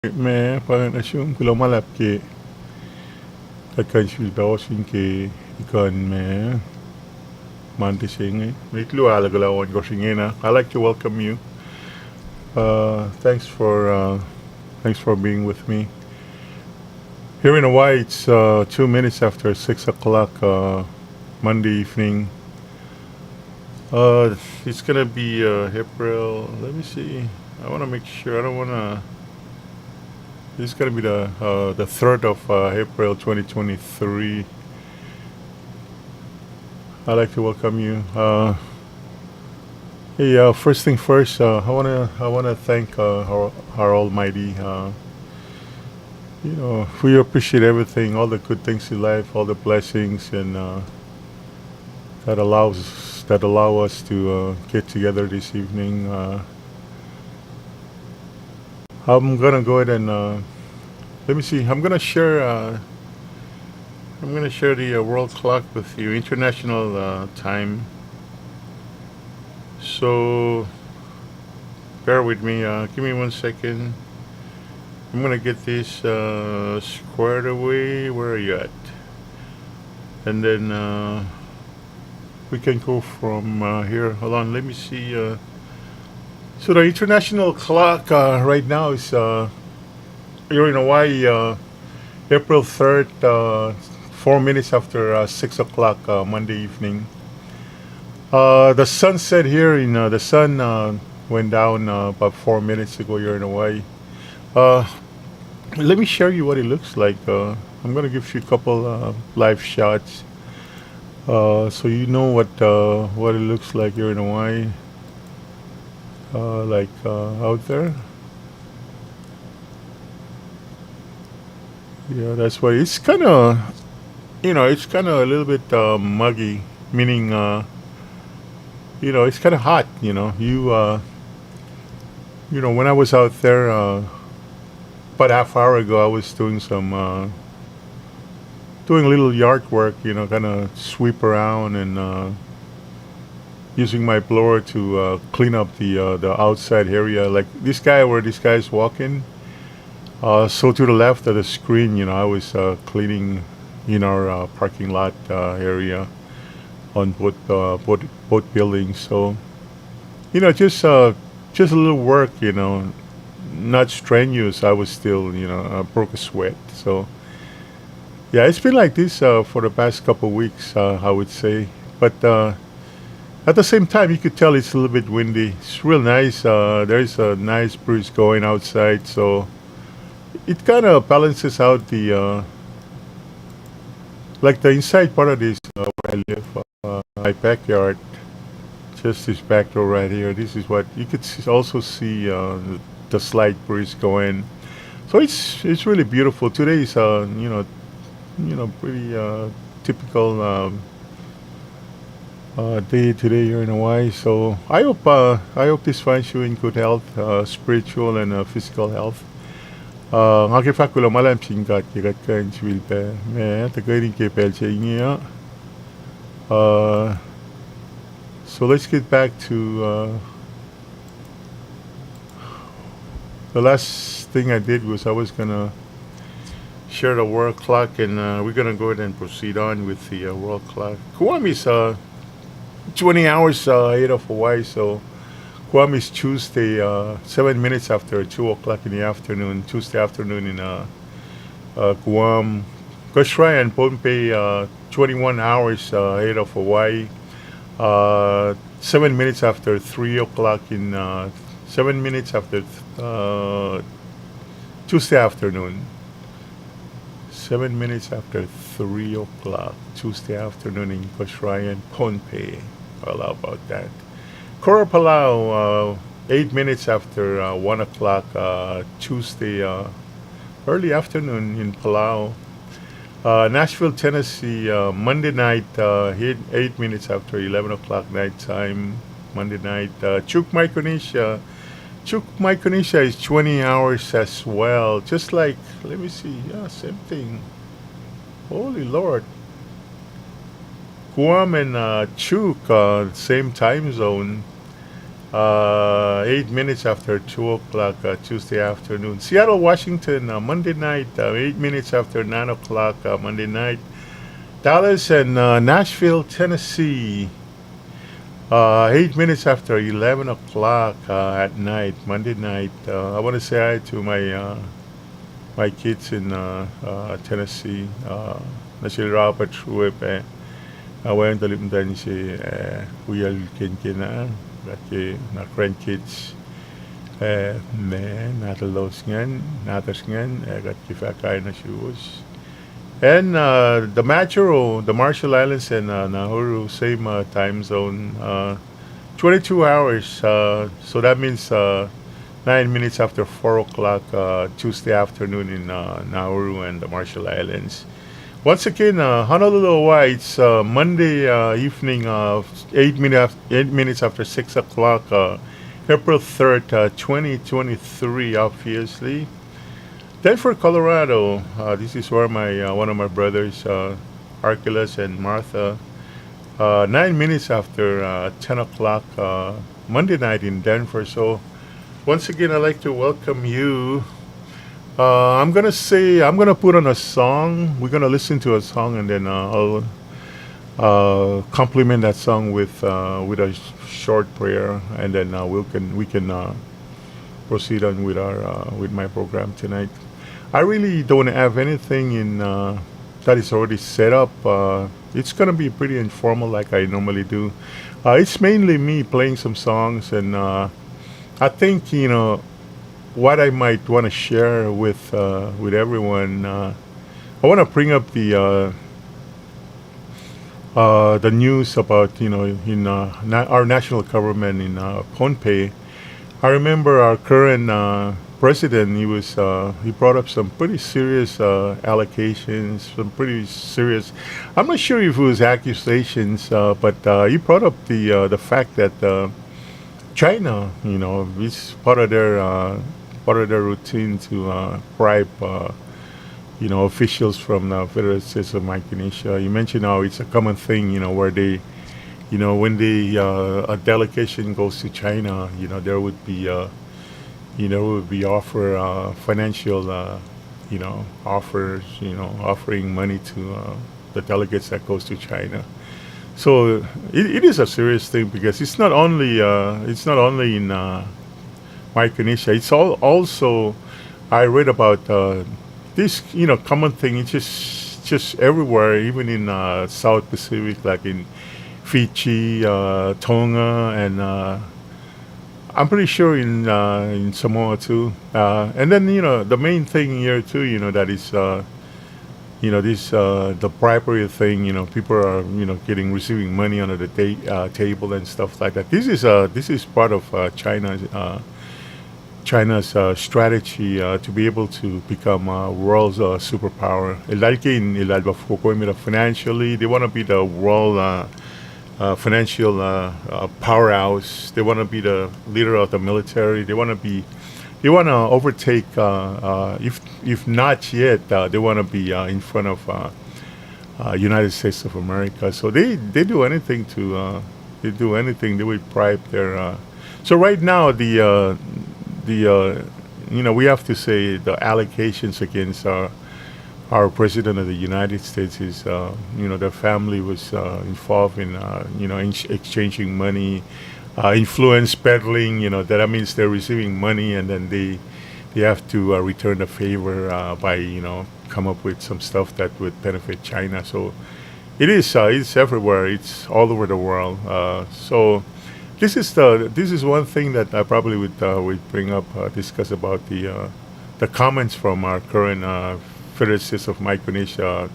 Mais par nation que l'on malap que quand je suis bawsin que ikon me mante singe. Mitlu alagala on goshingena. I like to welcome you. Thanks for being with me. Here in Hawaii, it's 2 minutes after 6 o'clock Monday evening. It's gonna be April. Let me see. I want to make sure. I don't want to. This is gonna be the 3rd of April 2023. I'd like to welcome you. Hey, first thing first, I wanna thank our Almighty. We appreciate everything, all the good things in life, all the blessings, and that allow us to get together this evening. I'm gonna go ahead and let me see. I'm gonna share. I'm gonna share the world clock with you, international time. So bear with me. Give me 1 second. I'm gonna get this squared away. Where are you at? And then we can go from here. Hold on. Let me see. So the international clock right now is here in Hawaii, April 3rd, 4 minutes after 6 o'clock Monday evening. The sunset here the sun went down about 4 minutes ago here in Hawaii. Uh, Let me show you what it looks like. I'm gonna give you a couple live shots, so you know what it looks like here in Hawaii, out there. Yeah, that's why it's kind of it's kind of a little bit muggy, meaning it's kind of hot. When I was out there about half hour ago, I was doing a little yard work, kind of sweep around and using my blower to clean up the outside area. Like where this guy is walking. So to the left of the screen, I was cleaning in our parking lot area on both buildings. So just a little work, not strenuous. I was still, broke a sweat. So yeah, it's been like this for the past couple of weeks, I would say. But at the same time, you could tell it's a little bit windy. It's real nice. There's a nice breeze going outside, so it kind of balances out the inside part of this where I live, my backyard. Just this back door right here. This is what you could also see the slight breeze going. So it's really beautiful. Today is pretty typical day today here in Hawaii. So I hope this finds you in good health, spiritual and physical health. Ngaki fakulo malam singkat kikat kan chwilpe me tagarin ke pelche ingia. Uh, so let's get back to the last thing I did was I was gonna share the world clock, and we're gonna go ahead and proceed on with the world clock. Guam is 20 hours ahead of Hawaii, so Guam is Tuesday, 7 minutes after 2 o'clock in the afternoon, Tuesday afternoon in Guam. KOSRAE and Pohnpei, 21 hours ahead of Hawaii. 7 minutes after 3 o'clock 7 minutes after Tuesday afternoon. 7 minutes after 3 o'clock Tuesday afternoon in KOSRAE and Pohnpei. Well, how about that? Kora Palau, 8 minutes after 1 o'clock Tuesday early afternoon in Palau. Nashville, Tennessee, Monday night, 8 minutes after 11 o'clock night time, Monday night. Chuk, Micronesia is 20 hours as well. Just like, let me see, yeah, same thing. Holy Lord. Guam and Chuk, same time zone. 8 minutes after 2 o'clock Tuesday afternoon. Seattle, Washington, Monday night. 8 minutes after 9 o'clock Monday night. Dallas and Nashville, Tennessee. 8 minutes after 11 o'clock at night, Monday night. I want to say hi to my kids in Tennessee. Na sila Robert Truep awayan talimdan si Kuya Kinkina at na grandkids natalos ngan natas ngan at kifakay na siwas. And the the Marshall Islands and Nauru, same time zone, 22 hours. So that means 9 minutes after 4 o'clock Tuesday afternoon in Nauru and the Marshall Islands. Once again, Honolulu, Hawaii, it's Monday evening, 8 minutes after 6 o'clock, April 3rd, 2023, obviously. Denver, Colorado. This is where my one of my brothers, Archelaus and Martha. 9 minutes after 10 o'clock Monday night in Denver. So once again, I'd like to welcome you. I'm gonna put on a song. We're gonna listen to a song, and then I'll complement that song with a short prayer, and then we can proceed on with our with my program tonight. I really don't have anything in that is already set up. It's gonna be pretty informal, like I normally do. It's mainly me playing some songs, and I think what I might want to share with everyone. I want to bring up the news about in our national government in Pohnpei. I remember our current president. He brought up some pretty serious allocations, some pretty serious. I'm not sure if it was accusations, but he brought up the fact that China, it's part of their routine to bribe officials from the Federal States of Micronesia. You mentioned how it's a common thing, where they when a delegation goes to China, there would be offer financial offers, offering money to the delegates that goes to China. So it is a serious thing, because it's not only in Micronesia. It's also I read about this common thing. It's just everywhere, even in South Pacific, like in Fiji, Tonga, and I'm pretty sure in Samoa too. And then the main thing here too, that is this the bribery thing. People are receiving money under the table and stuff like that. This is part of China's strategy to be able to become world's superpower. Financially, they want to be the world financial powerhouse. They want to be the leader of the military. They want to overtake. If not yet, they want to be in front of United States of America. So they do anything to They would bribe their. So right now we have to say the allocations against our president of the United States is their family was involved in exchanging money, influence peddling. That means they're receiving money, and then they have to return the favor by come up with some stuff that would benefit China. So it's everywhere. It's all over the world. So this is one thing that I probably would bring up, discuss about the comments from our current Federal States of Micronesia,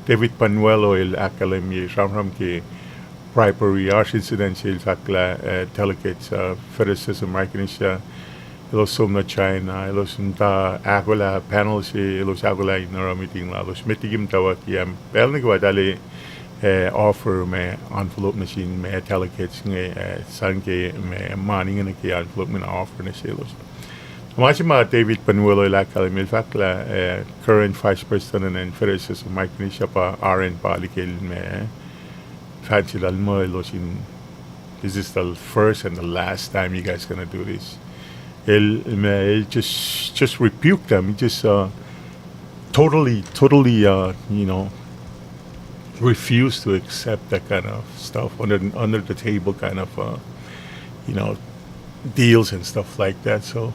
David Panuelo el Academy Ramram ke bribery arch incidential takla delegates Federal States of Micronesia los na China los ta agola panel si los agola inara meeting la los meeting tawat yam pelnig wadale offer me envelope machine me delegates nge sanke me money nge ke envelope me offer na silos. Machima David Panuelo el Academy fakla current Vice President and Federal States of Micronesia pa RN pa likel me fancy dalmo los in this is the first and the last time you guys gonna do this. Él just rebuked them. He just totally, refused to accept that kind of stuff under the table kind of, you know, deals and stuff like that. So,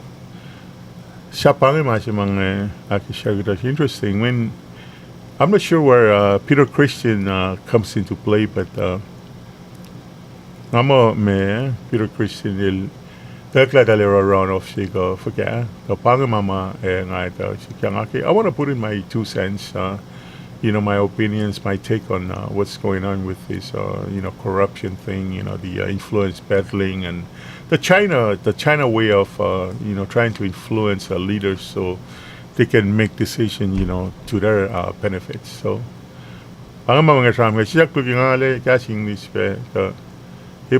siya pa rin mga interesting. When I'm not sure where Peter Christian comes into play, but Peter Christian il Verkleider around of Chico forget the Pangamama and I want to put in my 2 cents, my opinions, my take on what's going on with this corruption thing, the influence peddling and the China way of trying to influence leaders so they can make decision to their benefits. So Pangamama nga siya looking at English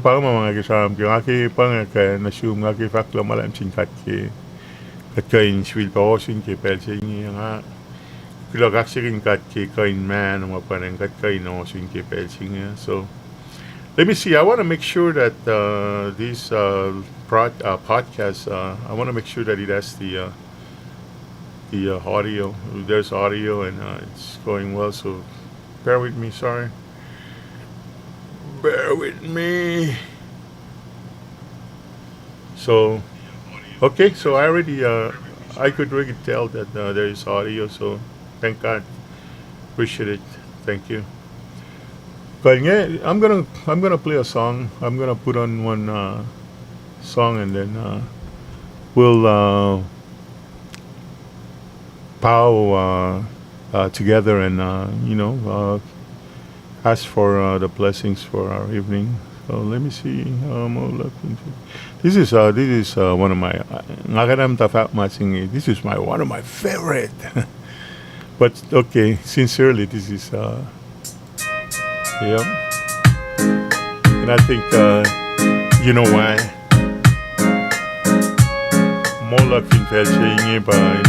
parang mga kasam ki pang ka nasum nga ki faklo malam singkat ki kain swil pa osin ki pel sing nga kilo gaksikin kat ki kain man mo parang kain osin ki pel sing. So let me see, I want to make sure that this podcast I want to make sure that it has the audio. There's audio and it's going well, so bear with me, sorry. Bear with me. So, okay, so I already, I could really tell that there is audio, so thank God. Appreciate it. Thank you. But yeah, I'm gonna play a song. I'm gonna put on one song and then we'll pow together and ask for the blessings for our evening. So let me see. This is one of my this is one of my favorite. But okay, sincerely, this is yeah. And I think you know why. More luck in Felching by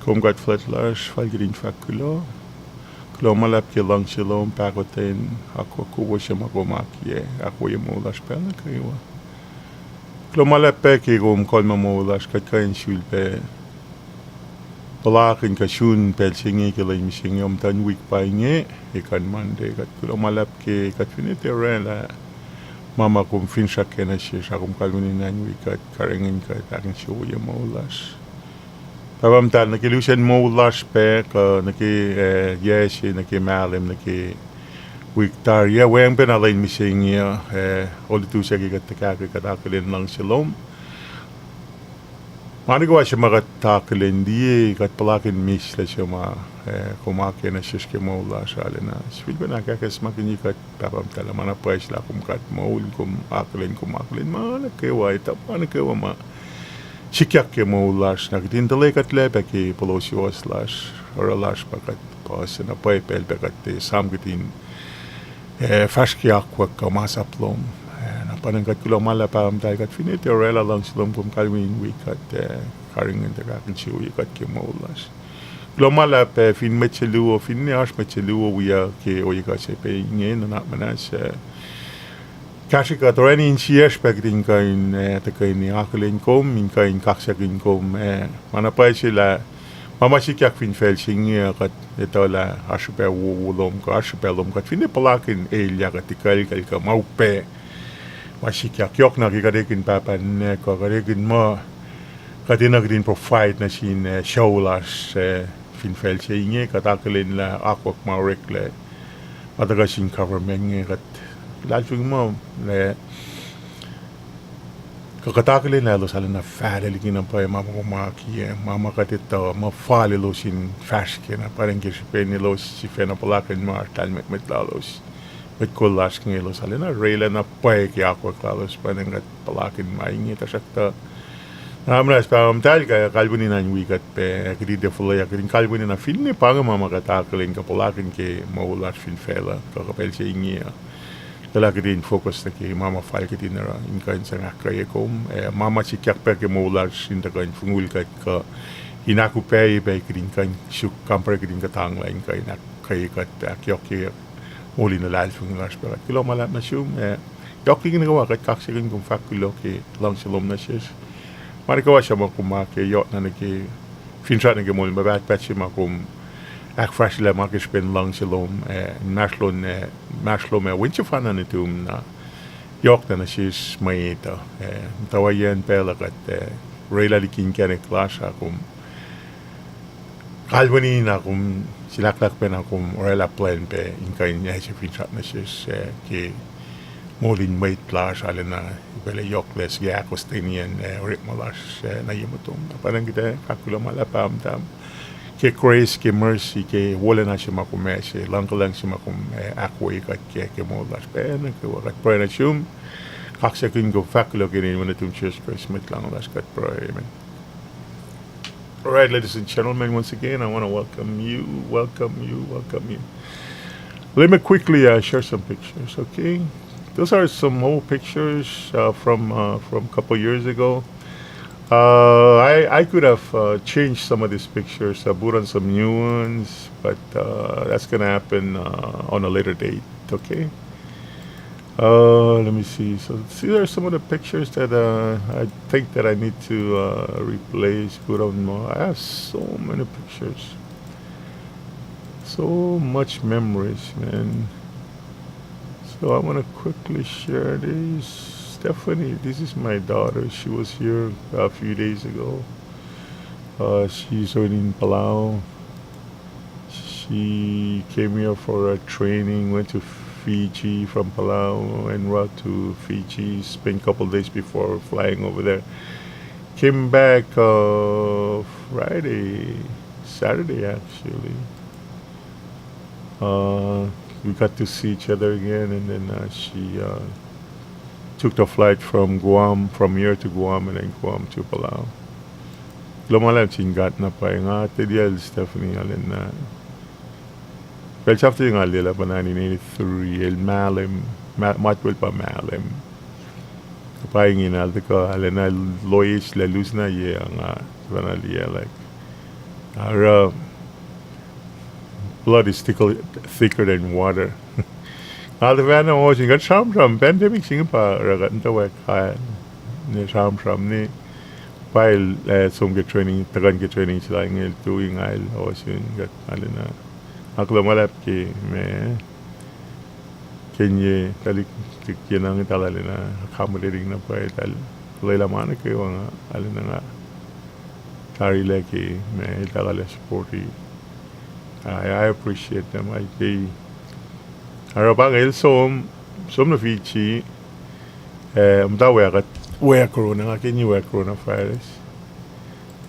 Kom gat fletlash falgrin fakulo. Klomalap ke lang silom pagoten ako kuwo siya magomakye ako yemulas pela kaywa. Klomalap pe ke gom kolma mulas kat kain shulpe. Palakin ka shun pel singi ke laim singi tan week pa nge ikan mande kat klomalap ke kat finite rela. Mama kum finsha kena shi shakum kalmini nan week kat karengin kat akin show yemulas. Tabam tal nakilusen mo lash pe ka naki yeshi naki malim naki wiktar ya weng pen alain mising ya oli tu segi kat takak akalin lang silom mani ko siya makatakilin di kat palakin mis la siya ma kumake na shish ke mo lash alina swil ko nakakas makini kat tabam tal mana pais la kum kat mo kum akalin mana kewa ita mana kewa ma Shikyakke mo lash nakitin dalekat lebeki polosios lash or lash pakat pas na paipel pakat samgitin fashkiakwa kamasaplom na panangkat kulo malapam kat finite orela lang silom kum kalwin wikat karingen de kakin chiwi kat ke mo lash kulo malap fin mechelu fin ne ash mechelu wiya ke oyika sepe ngen na manas Kashika toreni in siespek din kain kain akelin kom in kain kaksakin kom manapay sila mamasik fin felsing kat ito la aspe wulom ka aspelom kat fin palakin elya kat tikal ka maupe masikyak yok na kikadekin papan ko kadekin mo katinag din provide na sin showlas fin felsing kat akelin la akwak maurekle matagasin government kat Lajung mo le kakatakilin lalo sala na fadalikin ang pa mama kumaki mama katito mafali lo sin fashke na parang kisipen ni lo si fena palakin mo talmet met lalos met kulas ng lo sala na rela na pa kaya ako klalos parang kat palakin maingi tasakta Namras pa tal kaya kalbunin ang wikat pe kiti defulay akitin kalbunin na film ni pang mama katakilin kapalakin ke maulas fin fela kakapel siya ingiya Talaga din focus na ki mama file kiti na in kain sa ngakaya kom mama si kyak pe ke molas in da kain fungul ka inaku pe be kidin kain shuk kampre kidin ka tangla in kain kaya kat kyak uli na lal fungulas pa kilo malat na shum yok kin gawa kat kaksikin kum fakulo ke lang silom na shes mari ko siya mo kumake yok na ki finsa na ke mol mabat patsi makum Ek fresh le makis ben lang silom maslom winche fan na tum na yok na sis maita tawayen pela kat rela likin kene klasa kum kalwani na kum silaklak pen akum rela plan pe in kain ya si finchat na sis ki molin mait klasa ale na bele yok les ya kostenian ritmalas na yemutum parang kita kakula malapam tam ke grace ke mercy ke wala na siya makumese lang siya makum akwa kat ke molas pen ke wakat prena chum kaksa kun go fakulo ginin when tum church Christ mit lang las kat pray amen. All right, ladies and gentlemen, once again I want to welcome you. Let me quickly share some pictures, okay? Those are some old pictures from a couple years ago. I could have changed some of these pictures, put on some new ones, but that's gonna happen on a later date. Okay. Let me see. So these are some of the pictures that I think that I need to replace, put on more. I have so many pictures, so much memories, man. So I want to quickly share these. Stephanie, this is my daughter. She was here a few days ago. She's in Palau. She came here for a training, went to Fiji from Palau and route to Fiji, spent a couple days before flying over there. Came back Friday, Saturday actually. We got to see each other again, and then she took the flight from Guam, from here to Guam, and then Guam to Palau. Lumalam chingat na pa nga Tedial Stephanie alin na. Well, after yung alila pa 1983, el malim, matwil pa malim. Kapayang inalda ko, alin na loyish la luz na ye nga, vanaliya like. Our blood is thicker than water. Alda vana mo singat sham pandemic singa pa ragat nta wek kaya ni sham ni. While some get training, tagan get training sila ngel tuwing ayl o sin gat alin na. Ako malap ki me kenye talik kinang talali na accommodating na pa tal kulay mana ke nga alin na nga kari leki me talala supporti. I appreciate them. I pay arabang el som na fichi mda wea corona nga kenye wea coronavirus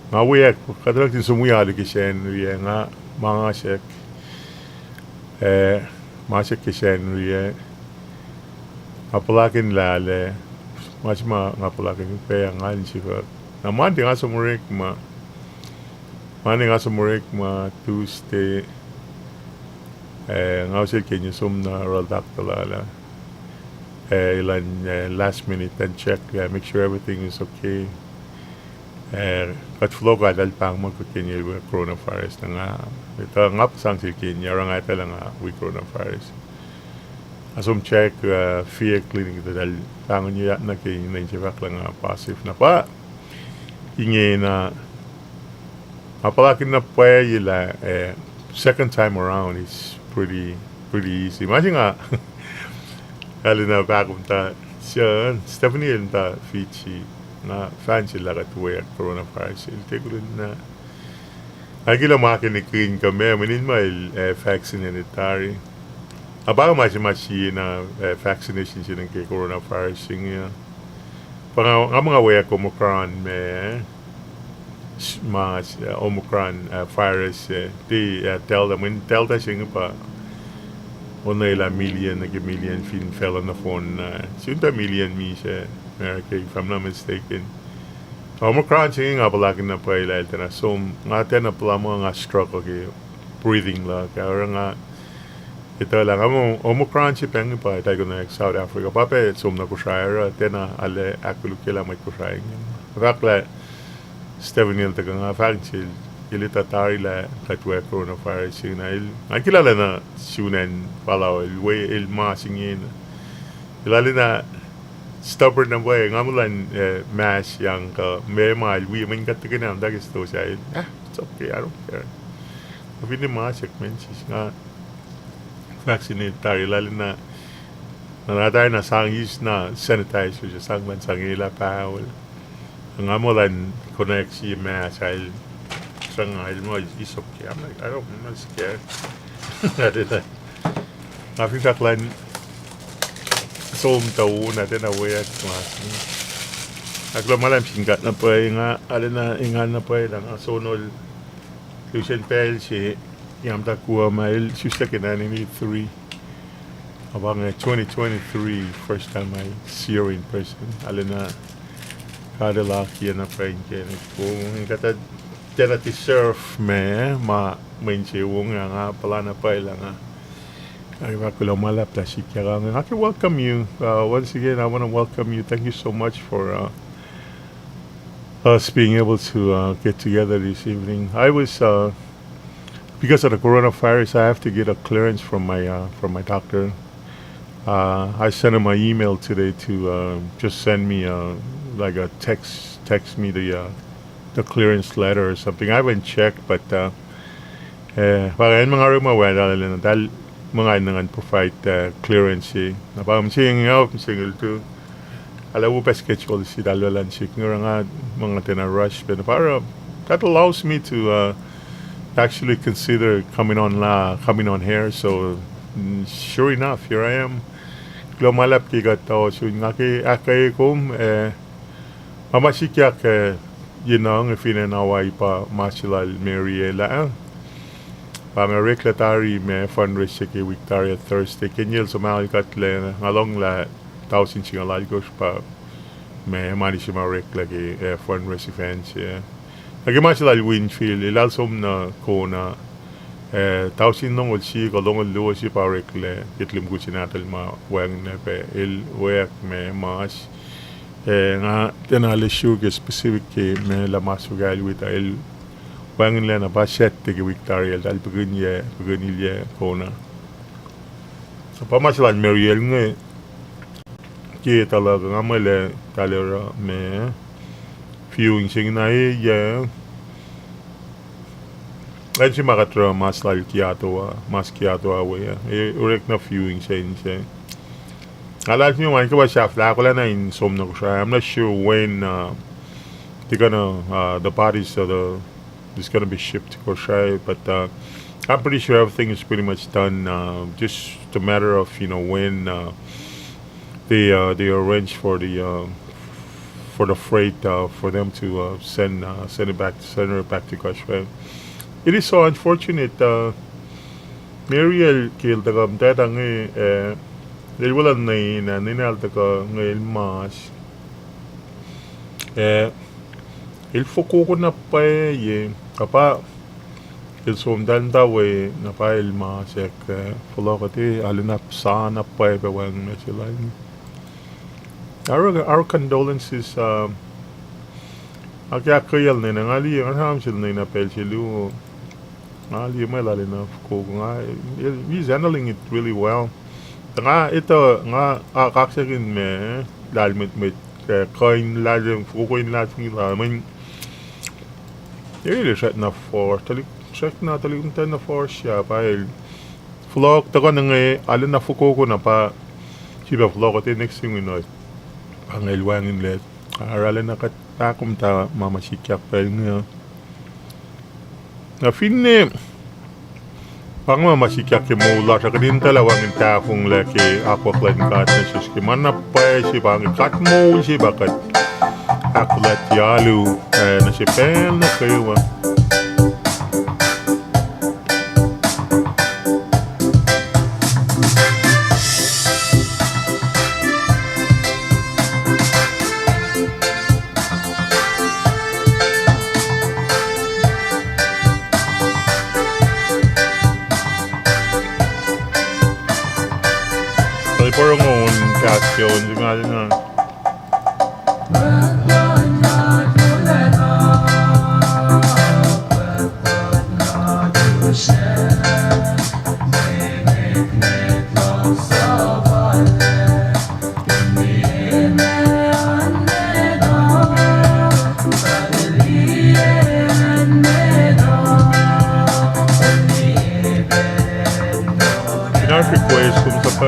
nga wea kadrak ti sumuya ali kishen riye nga mga shek masik kishen riye apalakin lale masima nga apalakin pe nga nchika na mandi nga sumurik ma Tuesday nga usik kenye sum na rodak talala ilan last minute and check make sure everything is okay kat flow ka dal pang magkukenye with coronavirus na nga ito nga pasang silkin yarang nga ito lang with coronavirus asum check fear clinic dal pang niya na kay nainjibak lang positive na pa inge na apalakin na pa yila second time around is pretty easy imagine nga alin na bagong ta siya Stephanie yun ta fichi na fan sila katuwe coronavirus ilite ko rin na ay kila makinikin kami manin mo vaccinatory abang machi na vaccination siya ng kay coronavirus yung nga mga waya Omicron may mga Omicron virus di Delta siya pa only million film fell on the phone. Sunta million mi siya America, if I'm not mistaken. Omicron siya nga palakin na pa ila na so nga na pala mo nga stroke okay breathing la kaya nga ito lang amo Omicron siya pengi pa tayo na South Africa pape sum na kushaya tena ale akulu kila may kushaya fakla Steven yun taga nga fakil kilita tari la katwa coronavirus yun na ang kilala na sunan palaw il masing yun kilala na stubborn na boy nga mulan mash yang ka may mahal we man kataga na dagis to siya it's okay I don't care tapi ni masik men sis nga vaccinate tari lalo na nanatay na sangis na sanitizer siya sangman sangila pahawal nga mulan connect si mash ay it's okay. I'm not scared. I think that line so natin na way at mas. Malam singkat na pa nga alina ingan na pa lang sonol Lucien Pel si yam ta kuha mail susta kinani ni 3 abang 2023 first time I see her in person alina kada laki na pa yung kung kata Tena ti surf me main wong nga pala na pa ila nga ay bakula malap ta si kaya nga I can welcome you once again I want to welcome you thank you so much for us being able to get together this evening I was because of the coronavirus I have to get a clearance from my doctor I sent him my email today to just send me like a text me the clearance letter or something. I haven't checked, but mga rumawala na dahil mga nangan provide clearance na parang single to alaw pa schedule si dalalan siya nga mga tina-rush pero para that allows me to actually consider coming on here so sure enough here I am lumalap kigat tao so nga akay kum mamasikyak you know, if in an away pa masilal Mariela, Pang regulatory me fundraiser ke Victoria Thursday kenyel Somali katle along la thousand singalal goes pa me mani si marek lagi fundraiser events ya. Lagi masih Winfield ilal som na kona thousand nong si kolong luo si pa rekle kitlim kuchinatal ma wang na pe il work me mas nga tenale sugar specific ke me la masugal with il wangin le na ba set ke Victoria dal beginilye kona so pa maslan Mariel nge ke talaga nga mele talera me viewing sing na ye ay si makatra mas kiato awe urek na viewing sing alas nyo man ko ba siya fla ko lang na in som na ko siya. I'm not sure when they're gonna the parties is gonna be shipped to KOSRAE, but I'm pretty sure everything is pretty much done. Just a matter of when they arrange for the freight for them to send it back to KOSRAE. It is so unfortunate. Mariel killed the tatang wala na ninalta ka ngayon mas il foko ko na pa kapa il somdan dawe na pa il mas follow ka ti alinap sana pa wang na sila our condolences akya kayal na ngali ang ham sila na pel sila ngali may lali na ko nga he's handling it really well. Nga ito nga kaksakin me dahil mit coin lajem fukuin lajem lamin really set na force talikun na force siya pahil vlog tako nang alin na fuko ko na pa siya vlog at next thing we know ang ilwangin let aralin na katakum ta mamasikyak pahil nga na finne pang masikyak ke mula sa kadin talawang tafong laki akwaklan kat na sis ke manapay si pang kat mo si bakat aklat yalu na si pen na kayo parang ngon kasyon nga na request kung sa pa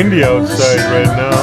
windy outside right now.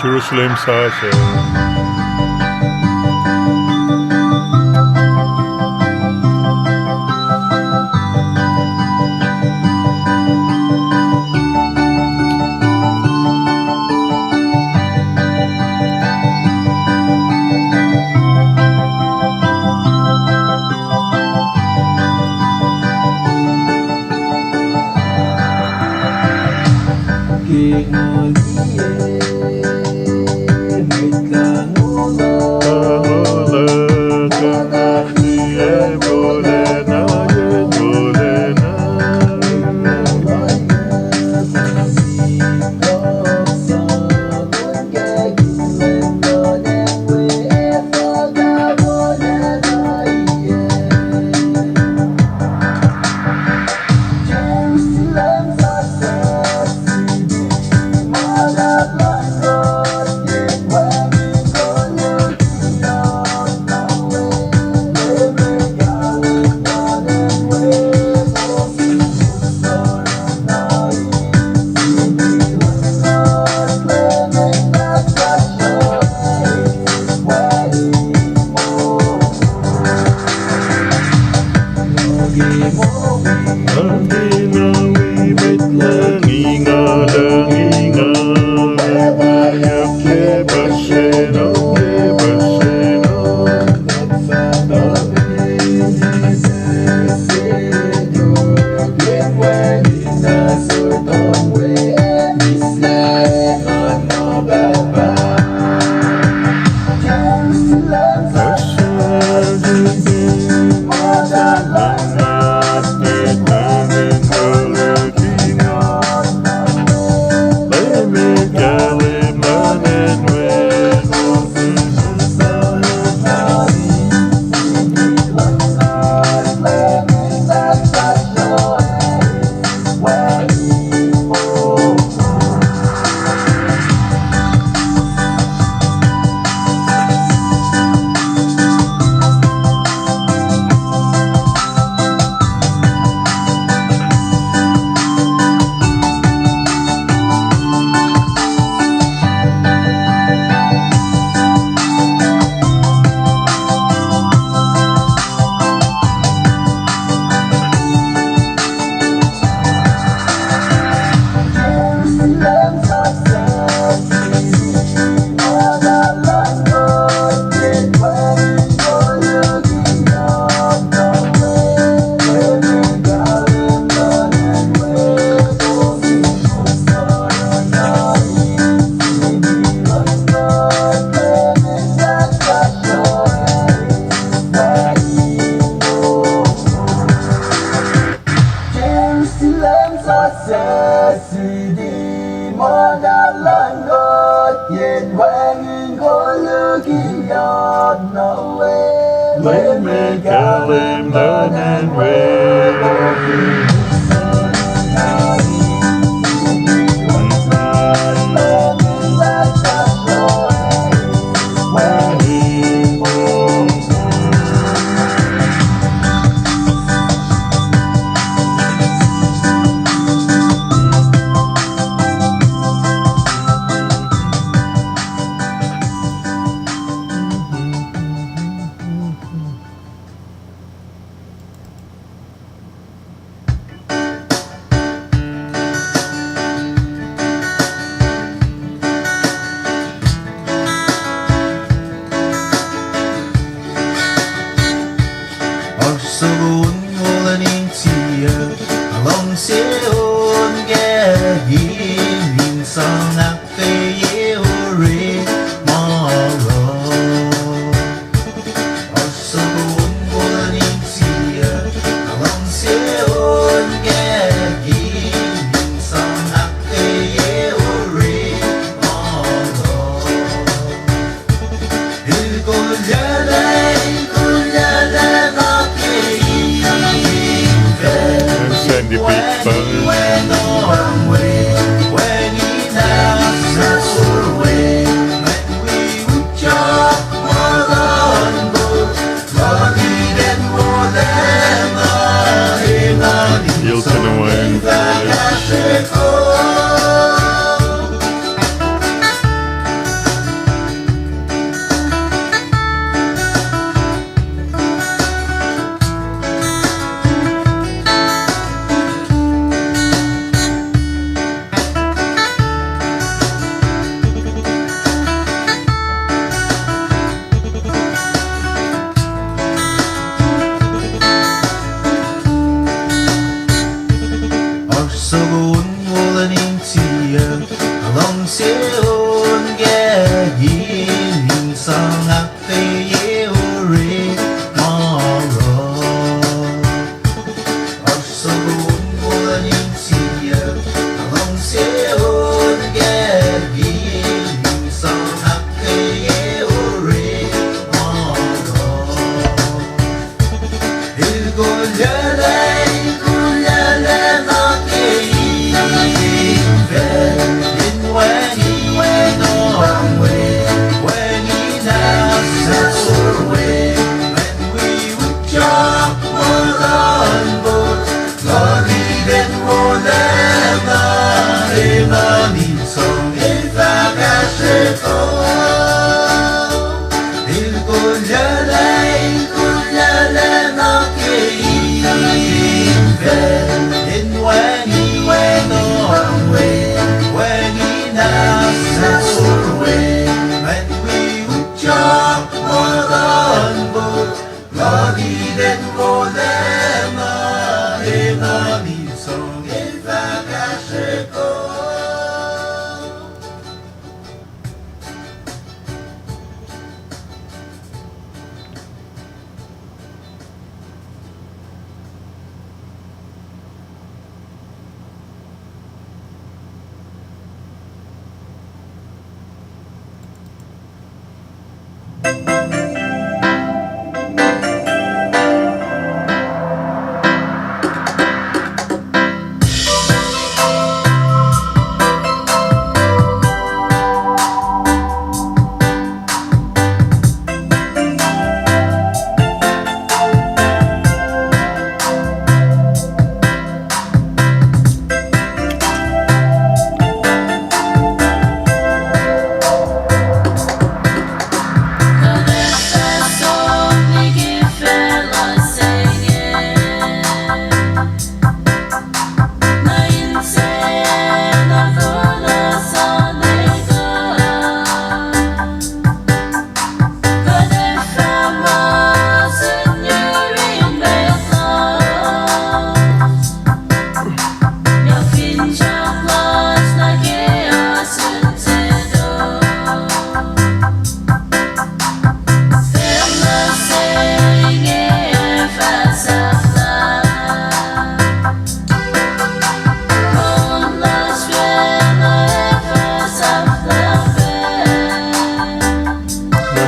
Jerusalem Sasha. 어서 온 인치여 롱세온 게 인성 앞에 오래 멀어 어서 온 인치여 롱세온 게 인성 앞에 오래 멀어 Sandy Beach Buzz. Hilton Hawaiian Village. 어서온 인치여 롱세온 게 인성 앞에 오래 멀어 어서온 인치여 롱세온 게 인성 앞에 오래 멀어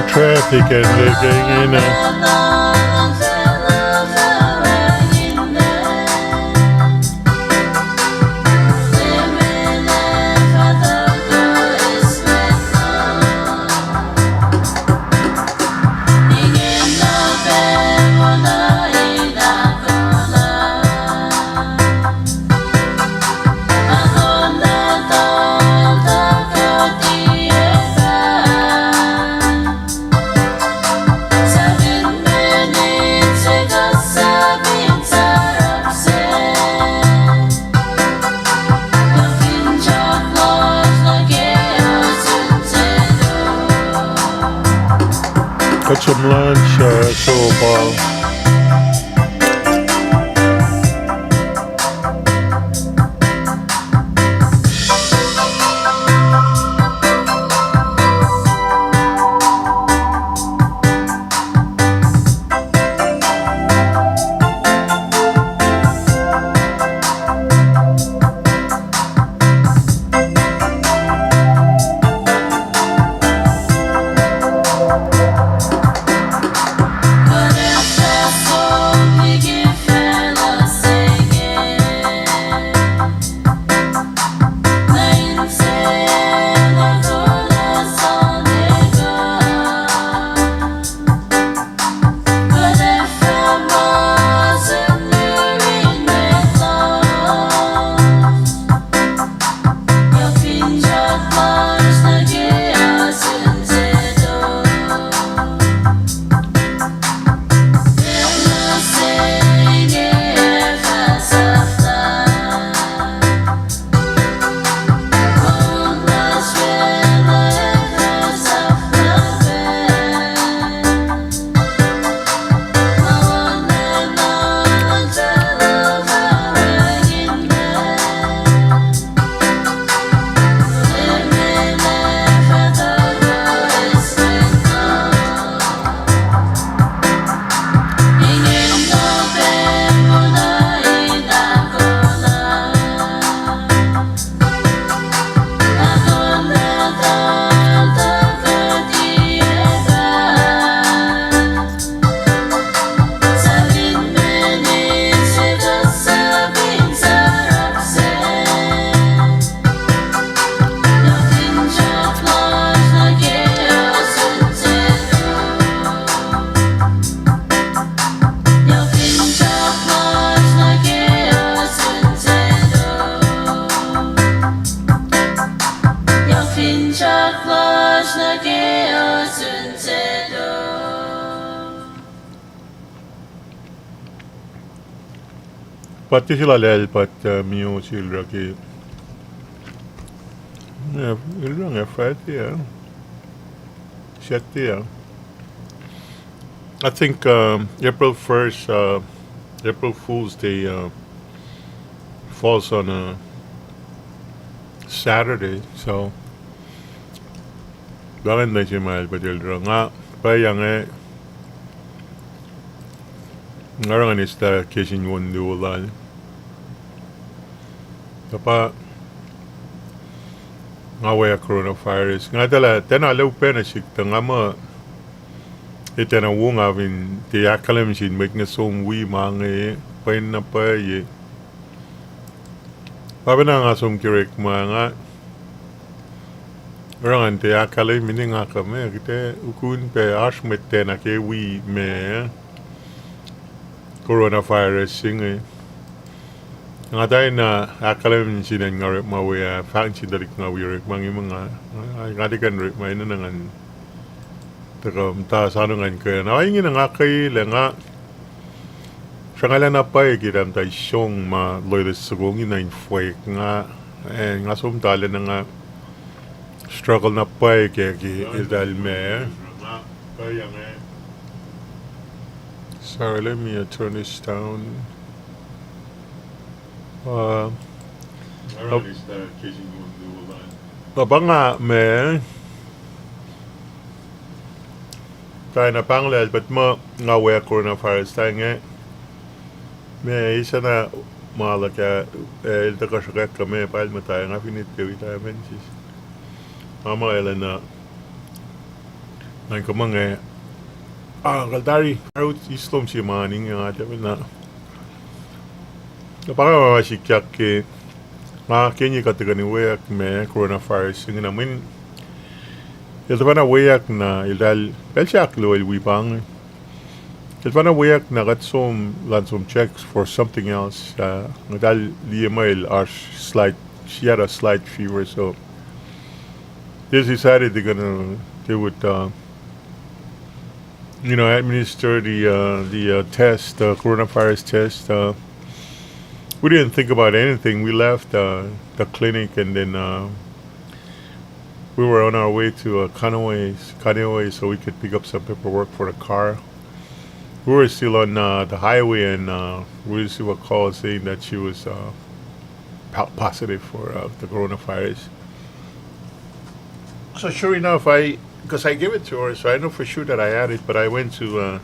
Traffic and living in a got some lunch, so pati sila pat mio sila ki ilang Friday Saturday I think April 1st April Fool's Day falls on a Saturday so bakit na siya mahal pa sila nga pa yang ngarang anista kishin won duwala kapa nga waya coronavirus nga tala tena alaw pena sikta nga ma itena wong avin te akalam shin mek na som wi mange pain na pa ye pabena nga som kirek ma nga orang te akalam mini nga kame kite ukun pe ash met tena ke wi me coronavirus singe nga tayo na akalam sinan nga rep mawaya fang sindarik nga wirek mangi mga nga di kan rep may nanangan takam ta sanungan kaya na ay nga kay nga siya nga lang na pa kiram tayo siyong ma loyalist sagong ina infwek nga nga sumtala na nga struggle na pa kaya ki idal me kaya nga sorry, let me turn this down. Nga me tayo na panglal but mo nga waya coronavirus tayo nga me isa na malaka ilta ka siya kami pahal mo tayo nga pinit kawi tayo mensis mama ilan na ngayon ka mga kaldari harut islom si maning nga tabi na kapag masikyak ke nga kenyi katigani wayak me coronavirus yung namin ilta pa na wayak na ilal pelsiak lo ilwipang ilta pa na wayak na katsom lansom checks for something else nga dal liemail she had a slight fever so they decided they would administer the test, the coronavirus test. We didn't think about anything. We left the clinic and then we were on our way to Kanaway so we could pick up some paperwork for the car. We were still on the highway and we received a call saying that she was positive for the coronavirus. So sure enough, because I gave it to her, so I know for sure that I had it, but I went to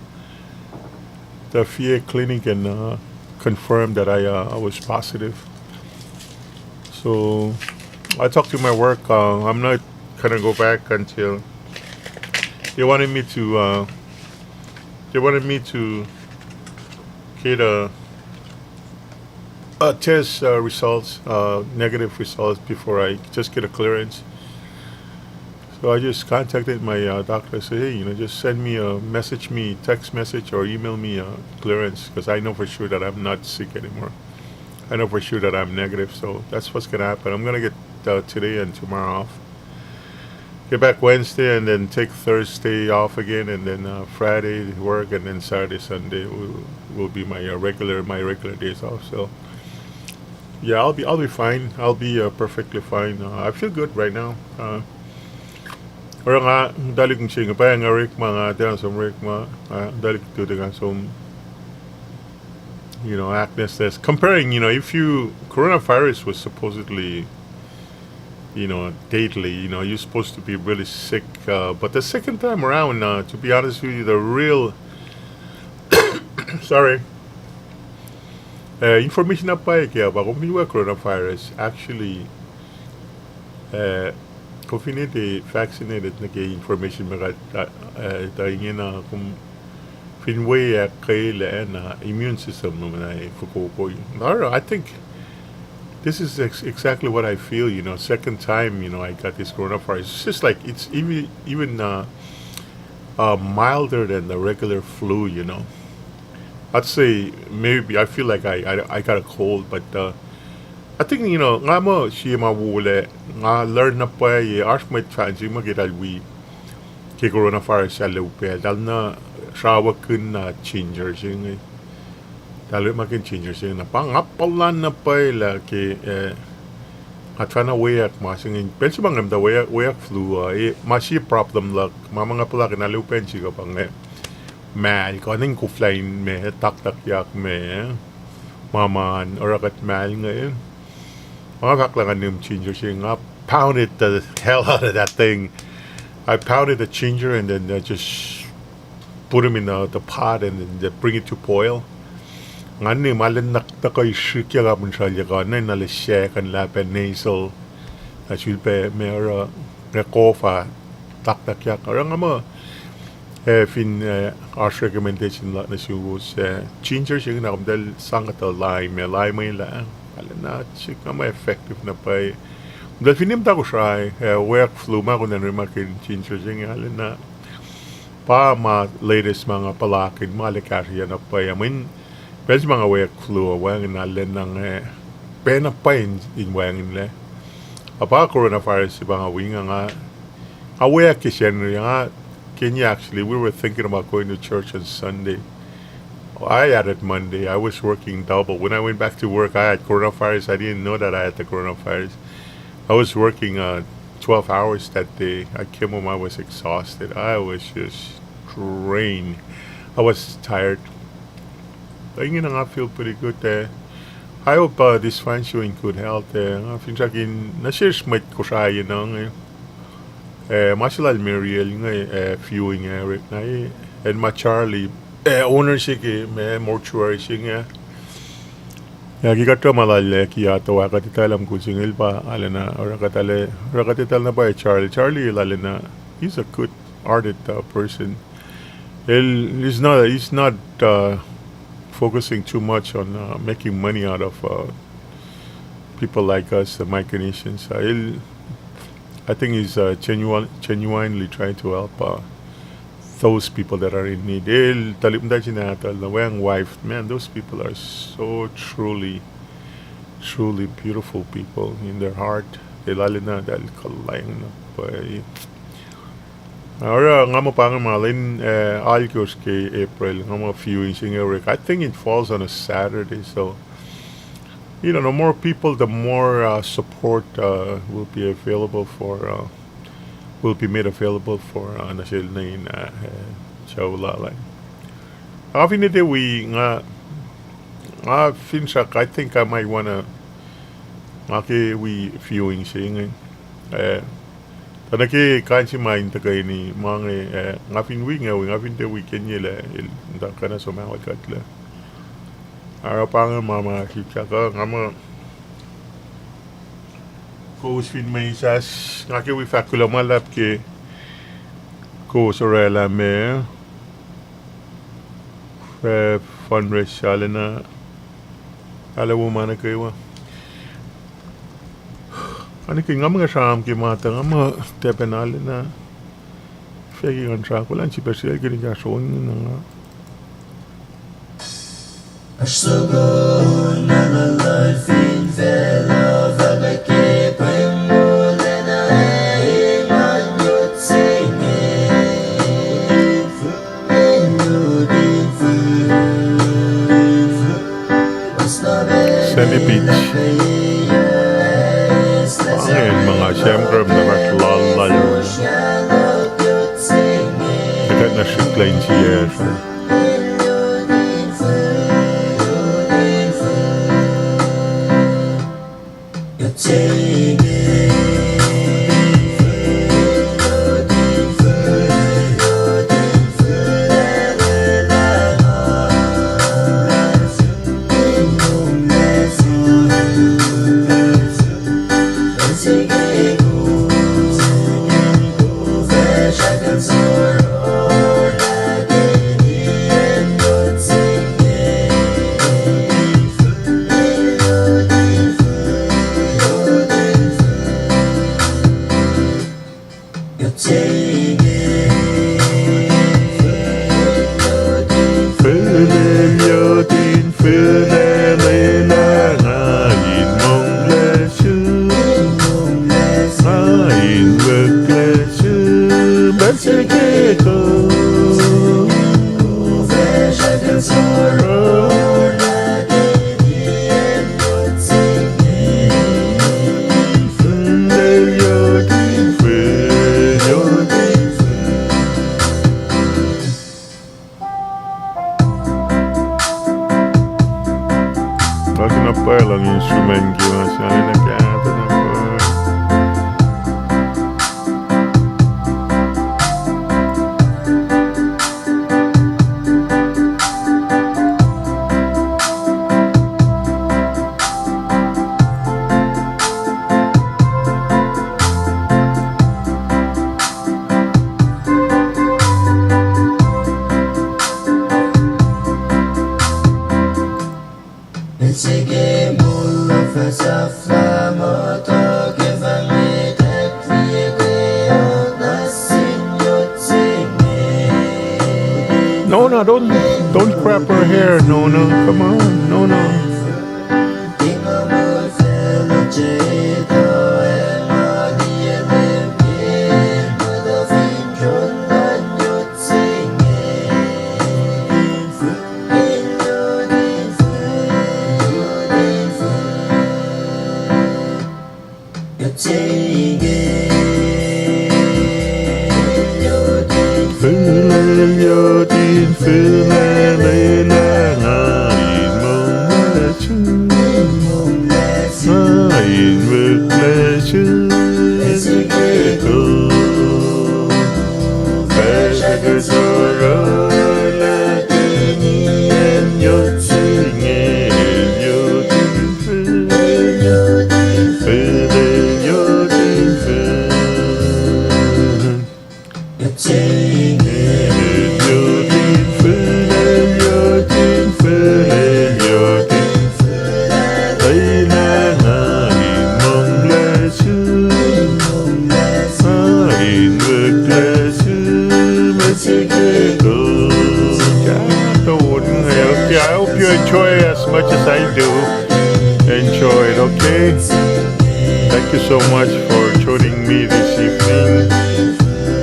the VA clinic and confirmed that I was positive. So I talked to my work. I'm not gonna go back until they wanted me to get a test results, negative results before I just get a clearance. So I just contacted my doctor. I said, hey, just send me text message or email me clearance because I know for sure that I'm not sick anymore. I know for sure that I'm negative. So that's what's going to happen. I'm going to get today and tomorrow off. Get back Wednesday and then take Thursday off again and then Friday work and then Saturday, Sunday will be my regular days off. So yeah, I'll be fine. I'll be perfectly fine. I feel good right now. Orang nga dali kong siya pa nga rik mga tiyan som rik dali to dengan som acnes test comparing if coronavirus was supposedly deadly you're supposed to be really sick but the second time around to be honest with you the real sorry information na pa kaya ba kung coronavirus actually vaccinated na kay information tayo na kung finway kay na immune system naman ay fukuko I think this is exactly what I feel second time I got this coronavirus it's just like it's even milder than the regular flu I'd say maybe I feel like I got a cold but I think nga mo siya mawule nga learn na pa arch may chance magiralwi kay coronavirus sa lupa dal na shawa kun na changer siya Dalo makin changer siya na pangapalan na pa ki at fana wayak masingin pensi bangam da wayak flu masi problem lak mamanga pala kinalu pensi ka pang mal ko ning ko flying me tak yak me maman orakat mal ngayon mga kaklangan nim changer siya nga pounded the hell out of that thing. I pounded the changer and then just put him in the pot and then bring it to boil. Ngani malin nakta ko ishikya ka mun siya ka na nalisya kan lapen nasal asulpe mera rekofa tak yak orang ama fin our recommendation la na siya was ginger siya na kumdal sangat lime la alin na siya kama effective na pa dahil finimta ko siya work flu ma ko na rimakin ginger siya alin na pa ma latest mga palakin malikasya na pa yamin pwede mga work flu wang nalin ng pena pa in wangin le apa coronavirus mga winga nga aware kisyan nga Kenya actually we were thinking about going to church on Sunday. I had it Monday. I was working double. When I went back to work, I had coronavirus. I didn't know that I had the coronavirus. I was working 12 hours that day. I came home. I was exhausted. I was just drained. I was tired. But I feel pretty good there. I hope this finds you in good health. I feel like nasishmit ko siya Marshall Muriel viewing Eric and ma Charlie ownership me mortuary siya ya gigato malale kiya to akatitalam ko singil pa alana or rakatital na ba Charlie lalena he's a good ardent person he's not focusing too much on making money out of people like us the Micronesians I think he's genuinely trying to help those people that are in need. Wife, man, those people are so truly beautiful people in their heart. Ahora nga mo pang malin algos kay April nga mo viewing sing Eric. I think it falls on a Saturday, so the more people, the more support will be available for will be made available for nasil na in Chaulalay. Definitely we nga finsak I think I might wanna we viewing sing tanaki kansi main takay ni mga nga finwi nga finde weekend nila nda kana so mga katla. Arapangan mama kita ka ngama Kosfin may sas ngaki wi fakula malap ke KOSRAE la me fundraise alena ala wo mana kayo ani ki ngam nga sham ki mata ngama tepenal na fegi ngan tra ko lan si persial ki nga so nga Ashogo na life in vela vagake premole na iman yut singing Sandy Beach pangin mga siyempre na maklalayo agad na shitlain siya instrument gives us in the cabin. Nona, don't crap her hair, Nona. Come on, Nona. I hope you enjoy as much as I do. Enjoy it, okay? Thank you so much for joining me this evening.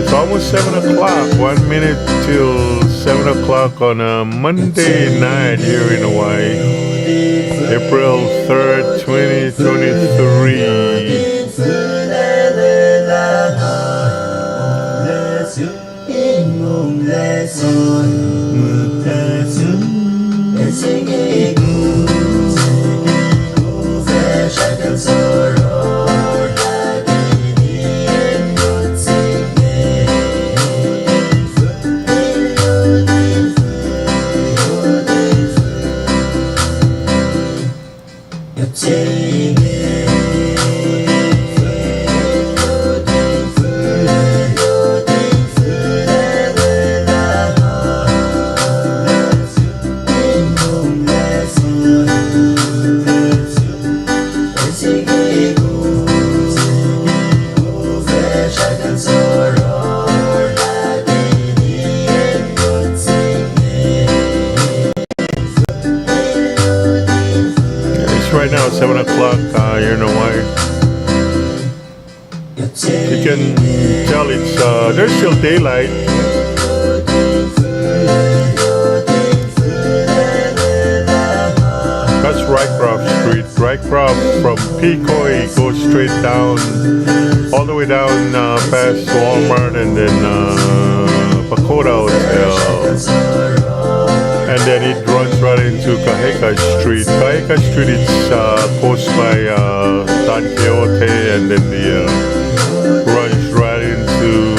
It's almost 7 o'clock, 1 minute till 7 o'clock on a Monday night here in Hawaii. April 3rd, 2023. Right now it's 7 o'clock here in Hawaii. You can tell it's there's still daylight. That's Rycroft Street. Rycroft from Pikoi goes straight down, all the way down past Walmart and then Pagoda Hotel. And then it runs right into Kaheka Street. Kaheka Street is close by Don Quixote, and then runs right into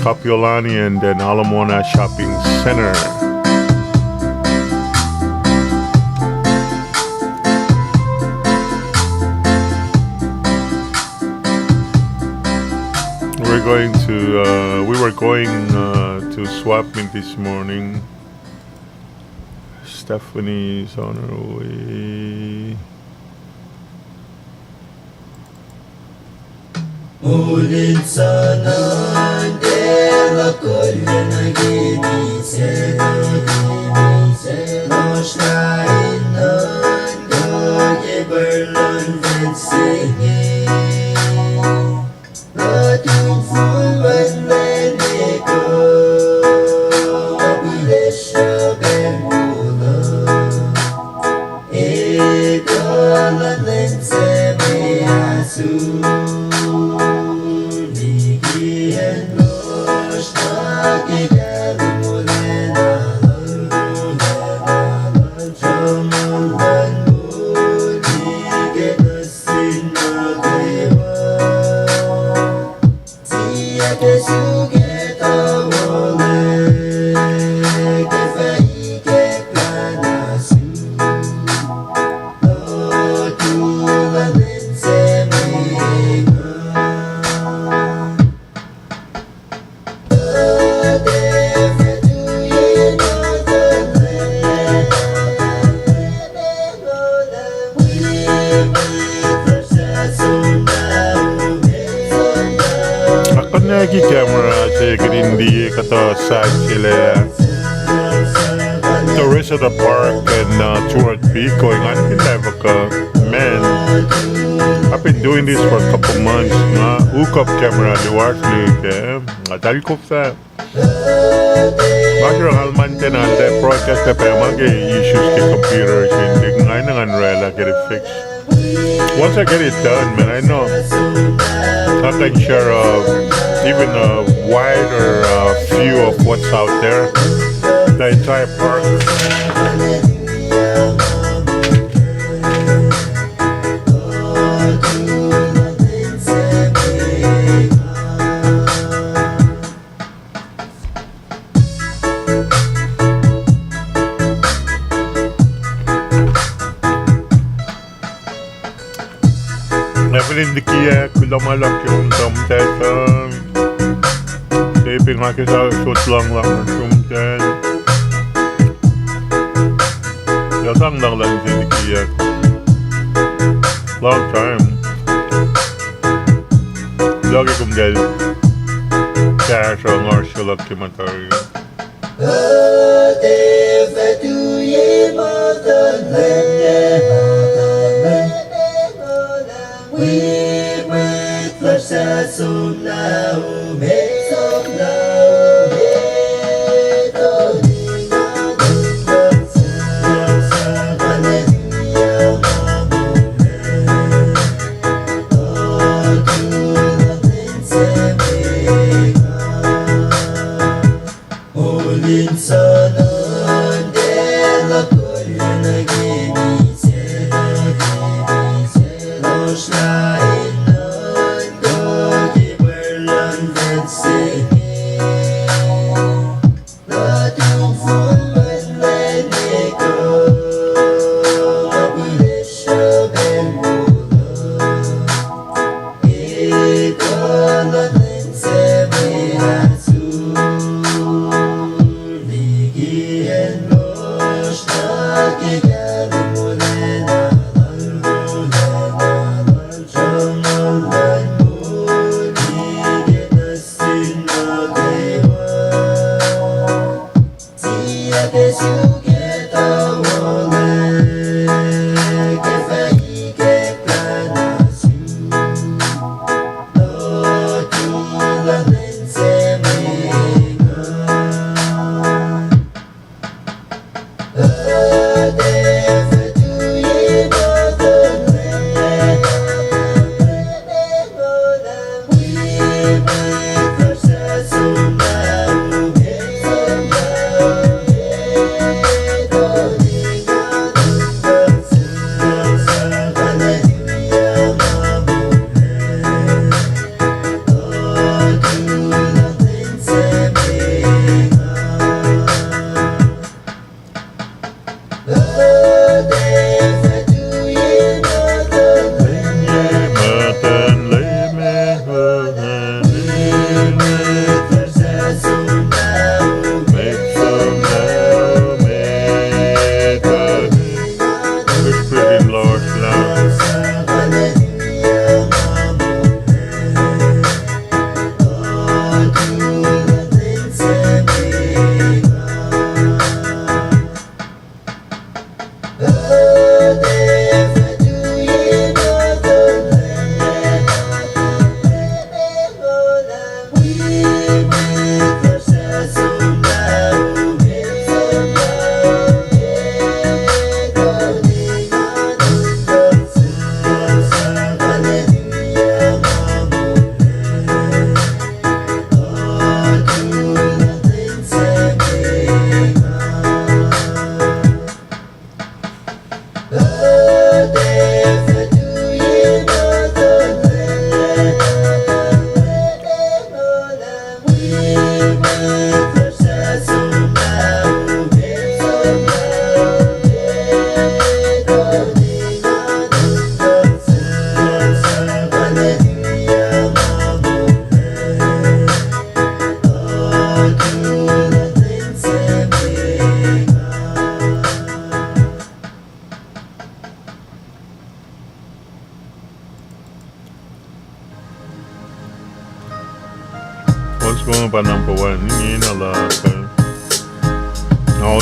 Kapiolani and then Alamona Shopping Center. We were going to swap meet this morning. Stephanie's on her way. Ulit sana dela kolya nagibise Noshnain nun goye berlun vinsingi Latung fuman meniko Abilesha benmula Ikalan lense measu Lagi camera saya hindi kata sad sila the rest of the park and towards Pico nga kinaiba ka man. I've been doing this for a couple months nga hook up camera liwas like talkop sa Magro almante na the broadcast na pa mag issues the computers hindi nga nang unrela get it fixed. Once I get it done, man, I know I can share even a wider view of what's out there, the entire park. Napalindikiya kula malak yung tumtet taping nga sa suot lang ng tumtet yatang lang sindikiya long time lagi kong del cash ang arsyal documentary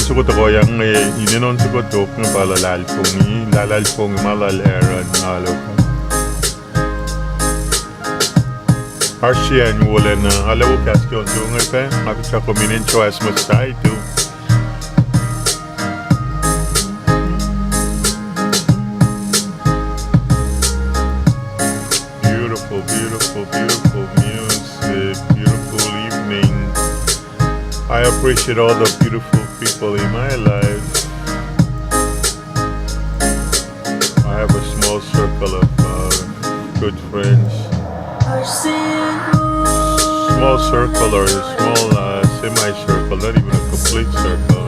suko to ko yang ininon suko to ng lalalfong malal eran nalo ko. Arsian wala na alaw kaskyon to ngay pa makita ko minin choice mo sa ito. Beautiful, beautiful, beautiful music, beautiful evening. I appreciate all the beautiful people in my life. I have a small circle of good friends. Small circle or a small semi-circle, not even a complete circle.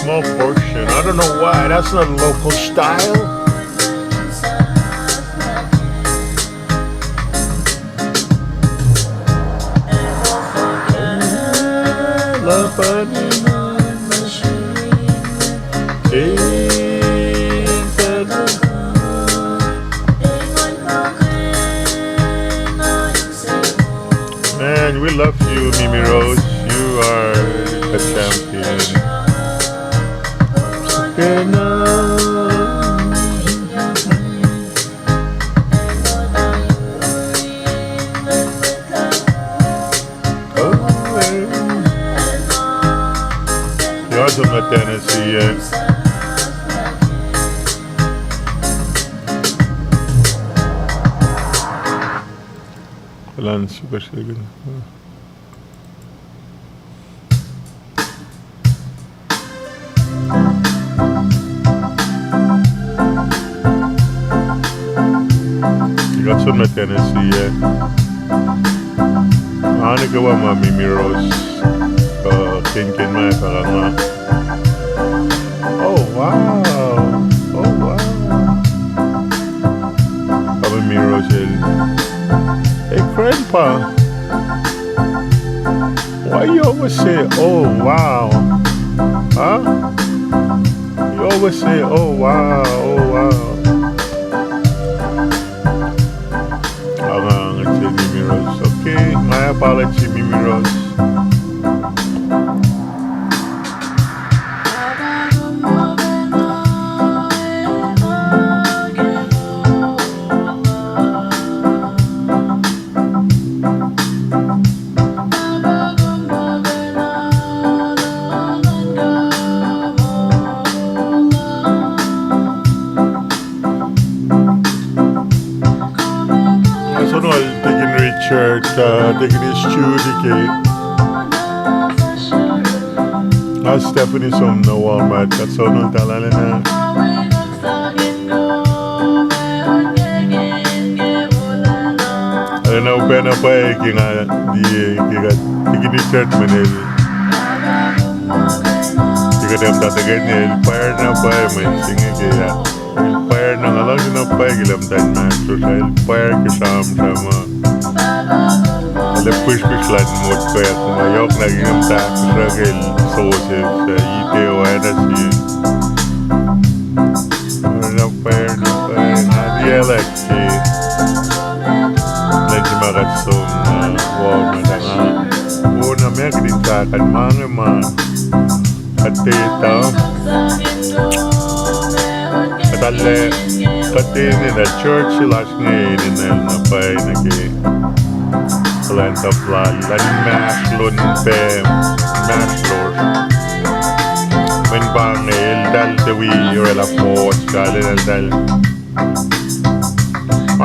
Small portion. I don't know why. That's not local style. Man, we love you, Mimi Rose. You are a champion. You're also my Tennessee, Lan super segun. Got some Tennessee, Ano gawa mga Mimi Rose? Kinkin mga parang oh wow! Oh wow! Kami Mimi Rose. Hey grandpa, why you always say oh wow? Huh? You always say oh wow, oh wow. Mimi Rose. Okay, my apology, Mimi Rose. Okay. Stephanie som na Walmart at so nung talala na na upena pa kinga di di church manel dem tatagan niya fire na pa may singe kaya fire na ngalang na pa gilam tan na so sa fire kasam sama ale push lan mod kaya kumayok na ginam ta struggle sources sa ite o ana si na fire na di eleksi medyo makatsong wall na nga una may kadintakan mga at ito katalle katini na church silas ngayon na pa'y kalanta plan lan maslun pe maslor men bangil dal dewi yorela pos kalin dal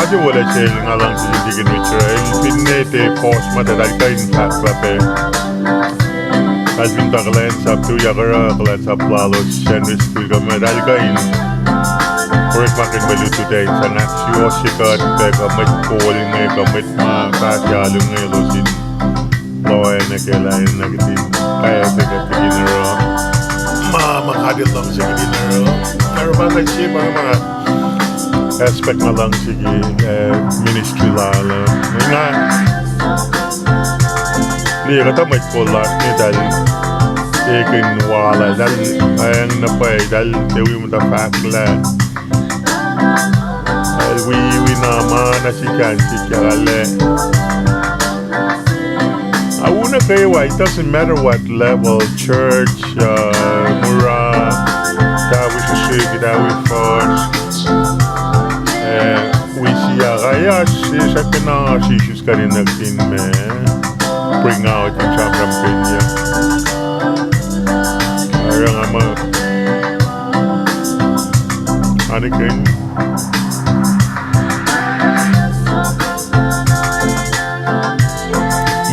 aja wala chel ngalang sidigin Israel pinete pos madadal kain pape as bin taklan sabtu yagara klan saplalos sandwich tu gamadal kain korek makin belu today sangat siosikat pe kamit calling me kamit ma kasyalung ngay losin loy na kailain na kitin kaya tigin ro makadil lang sa kitin ro pero bakit siya mga aspect na lang sige ministry lala nga liya kata may kolas ni dal ikin wala dal ayang napay dal dewi mo ta fakla we nama nasikan sikale awuna kayo it doesn't matter what level church mura tawi shigi tawi force we siya kaya siya kana sishus ka rin nagtin me bring out yung sabram kanya kaya nga ano kayo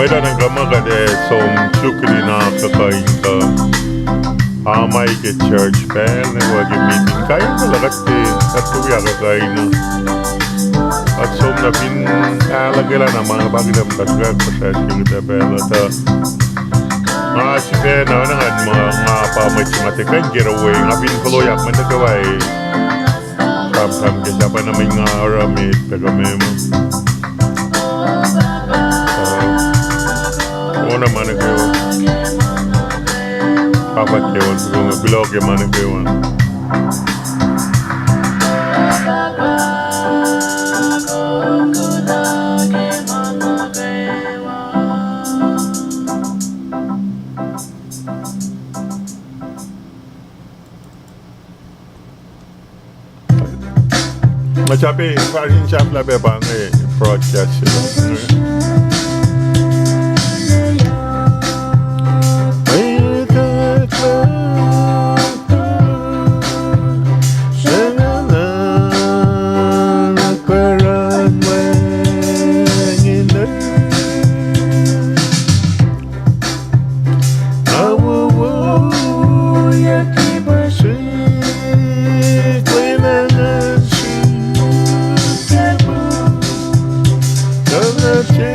may danang kama ka de som chukri na kakain ka amay ke church bell na wag meeting kayo talagat at tuya kakain na at som na bin alagala na mga bagay na tasgag pa sa kita bell at nga sige na mga pamay simatikan giveaway nga bin kaloyak man na gaway sam kaya pa namin nga aramid pero memo una mana kayo papat kayo kung bilog yung mana kayo macapi parin siap labe bangai broadcast sila the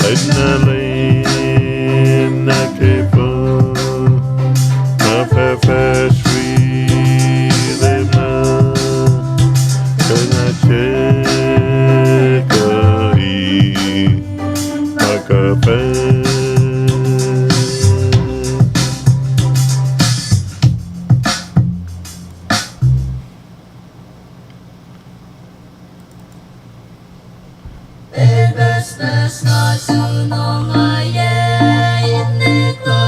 Adrenaline na kepo mapapaswile na kanachekoi makape. Best na sunong aye iniko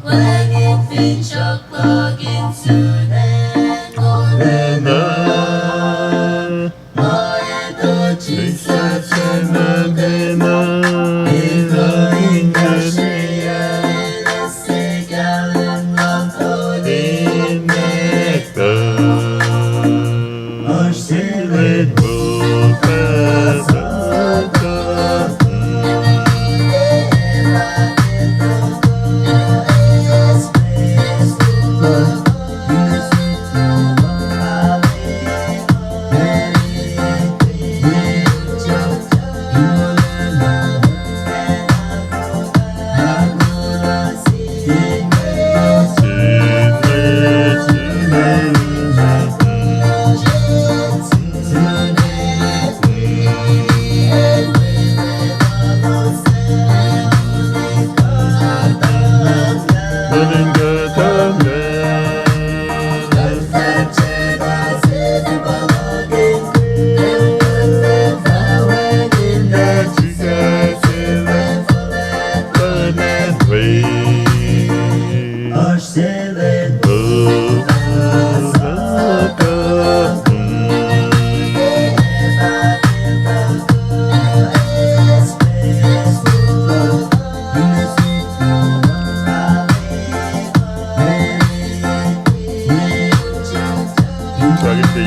Wangin finchok login sunen olena Moye to chisa chena dena Ino inga shea Lese galen long tolin nekta Oshile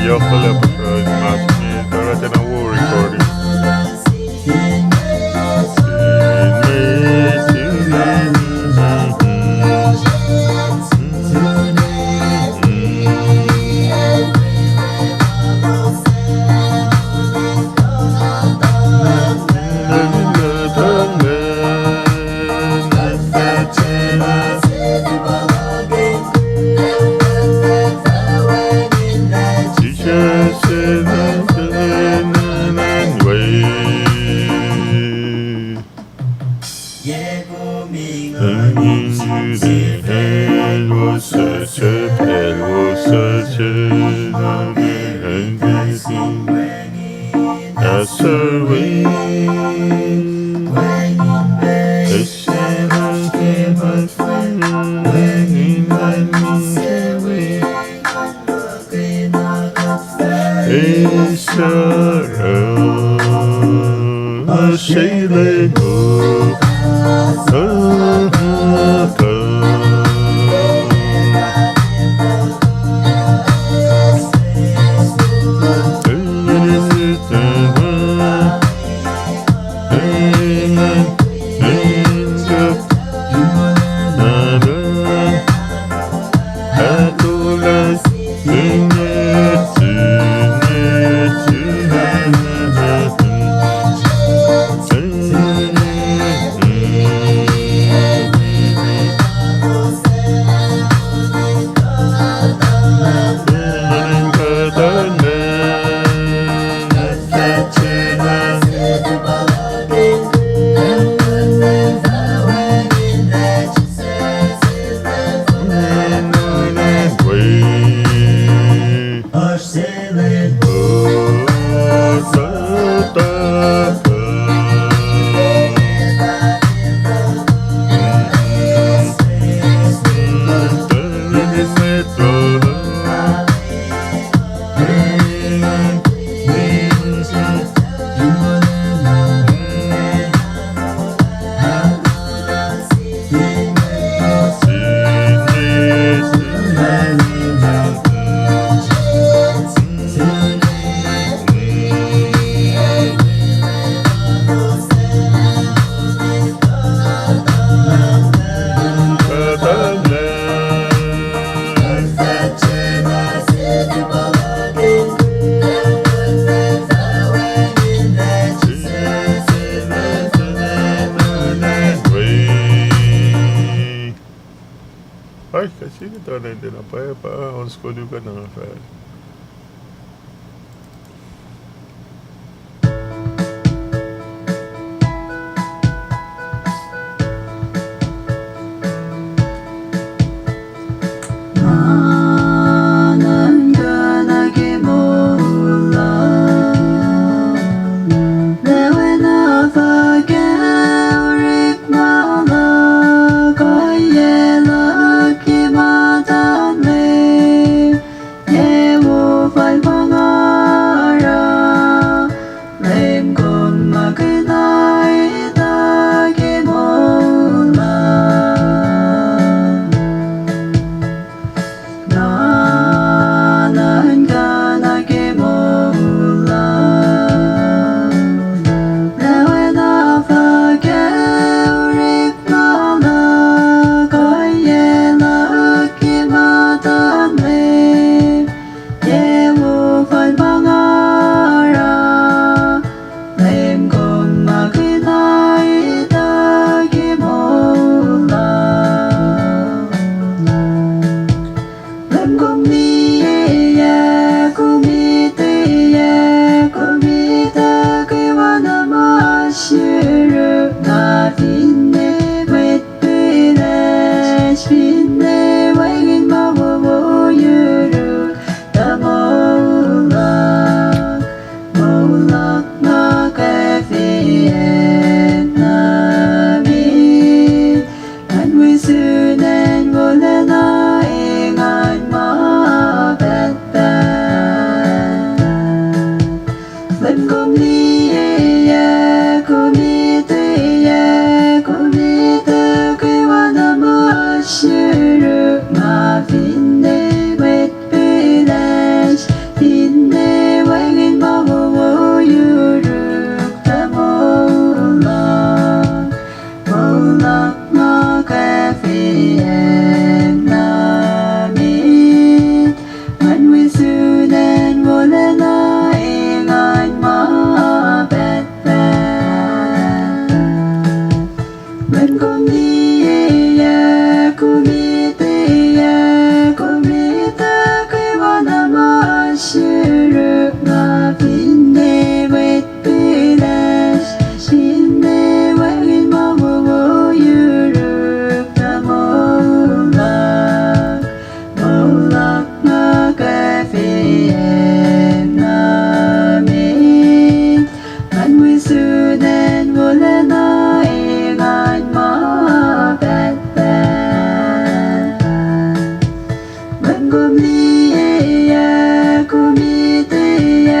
Jag håller på för att för att den har war recording. It was such a survey. A shadow came out from hanging by me. A sorrow, a sailing hope. Sige to na din apa pa on school ka na fa. 나는 변하게 몰라 내왜 나가게 우리 말아 거기에 넣기마다 내 예우 발방하라 렘곤마 그나이 나게 몰라 나는 변하게 몰라 내왜 나가게 우리 말아 거기에 넣기마다 내 예우 발방하라 렘곤마 그나이 나게 몰라 렘곰니에 구미드에 구미드 그와 나마시르 나 빛내 웨트레 빛내 웨긴 마보보유르 나 몰락 몰락 나게피에 나미 안 위스넨 몰레나 인간 마베베 렘곰니에 구미드에 구미드 그와 나마시르 나 빛내 웨트레시 빛내 웨긴 마보보유르 다 몰락 몰락 나게피에 나미 안 위스넨 몰레나 인간 마베베 렘곰니에 구미드에 구미드 그와 나마시르 나 빛내 웨트레시 빛내 웨긴 마보보유르 다 몰락 몰락 나게피에 나미 안 위스넨 몰레나 인간 마베베 렘곰니에 구미드에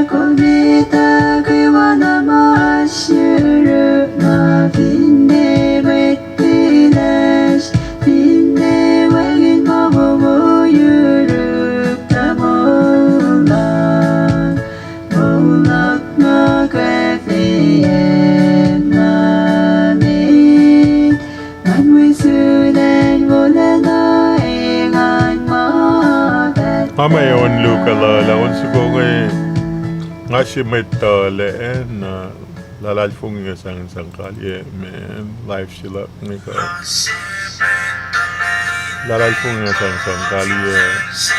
구미드 그와 나마시르 나 빛내 웨트레시 빛내 웨긴 마보보유르 다 몰락 몰락 나게피에 나미 안 위스넨 몰레나 인간 마베베 Mamaya on luka la on sugo ngay ngasi may tale na lalal fung nga sang kalye men life sila ni ka lalal fung nga sang kalye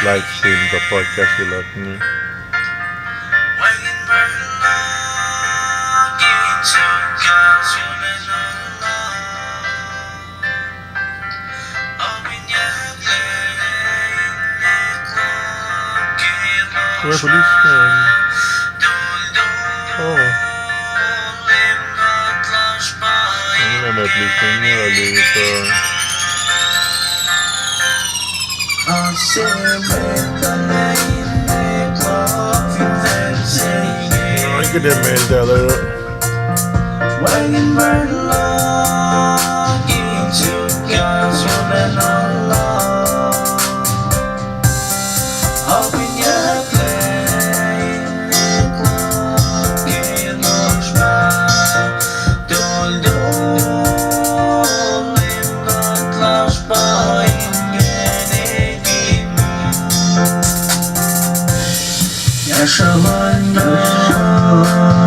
live stream ka podcast sila ni Where police man? Oh. Ano na may police man niya alito. Ay, ka din mail teller.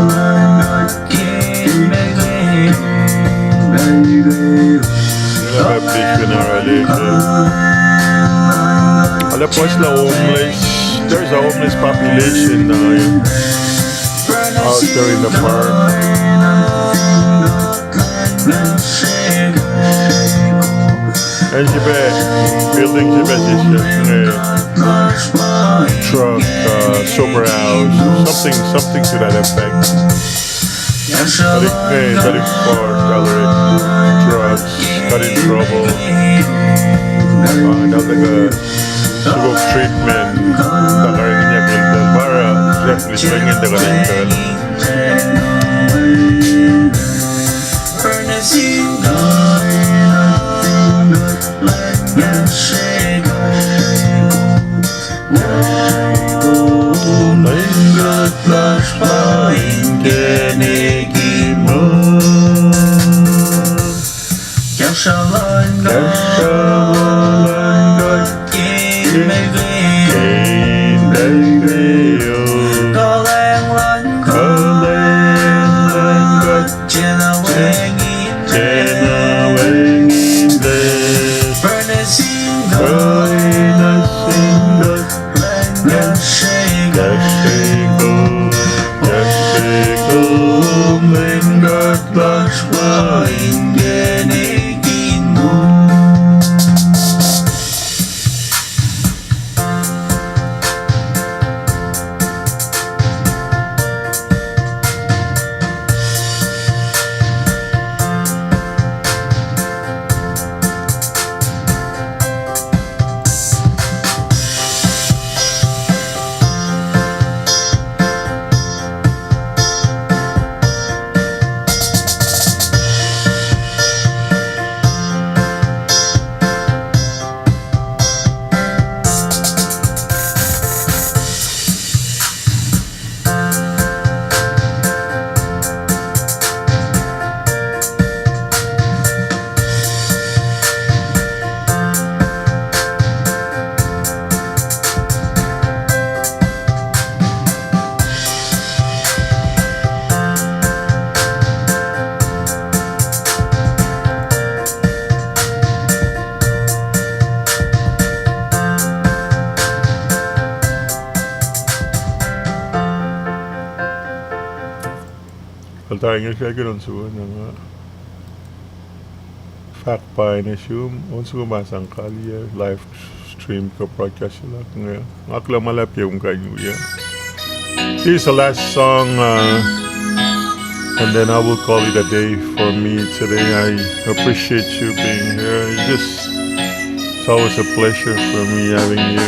Yaşalanlar Tapos the homeless. There's a homeless population out there in the park. And siya building siya truck, sober house, something to that effect. Dalik for drugs, got in trouble. Sugog treatment, takarin niya mental para replacement ka mental. Tayong siya gano'n suwa nga fact pa na siya once kumasang kalya live stream ko broadcast sila nga akla malap yung kanyo ya. Here's the last song and then I will call it a day for me today. I appreciate you being here. It's always a pleasure for me having you.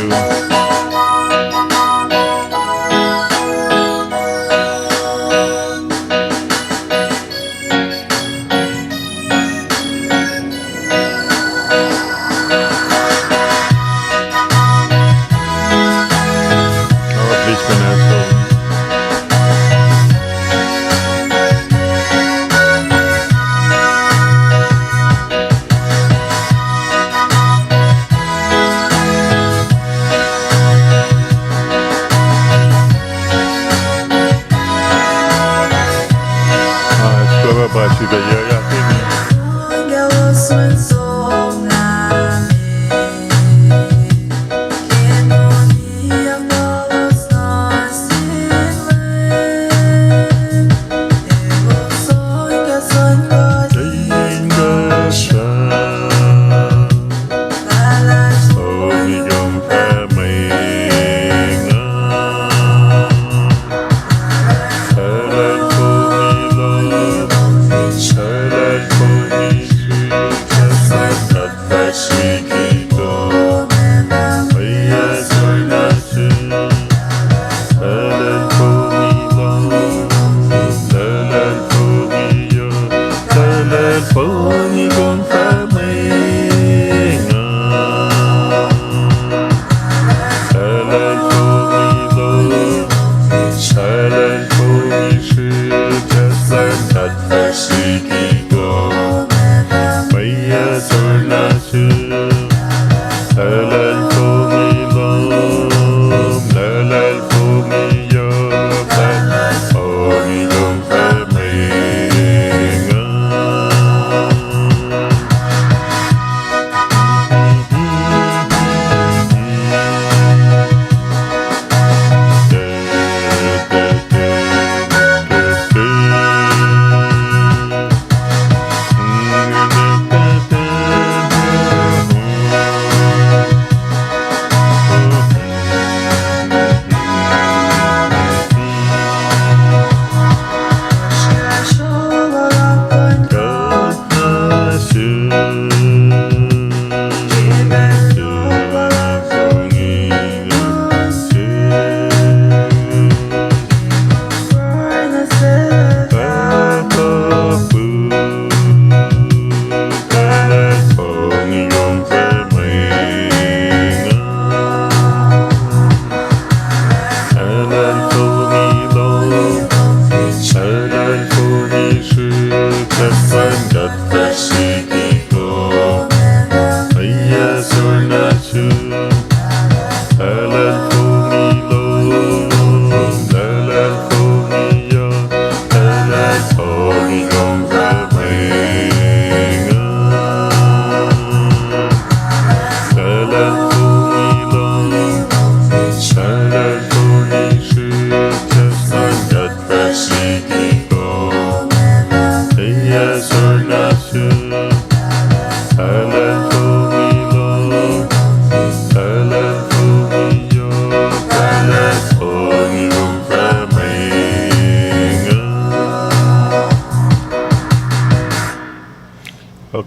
이동 삶의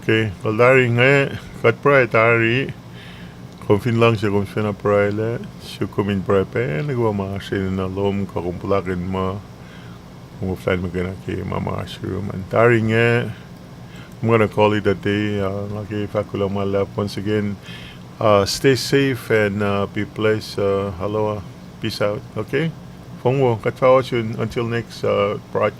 Okay, well dari nga kat pray tari konfin lang siya kung siya na pray le siya kumin pray pe nagwa mga siya na lom kakumpulakin mo kung plan mo gana ki mama siya man dari nga I'm gonna call it a day lagi fakulang malap once again stay safe and be blessed hello peace out okay Fongwo katfawa until next broadcast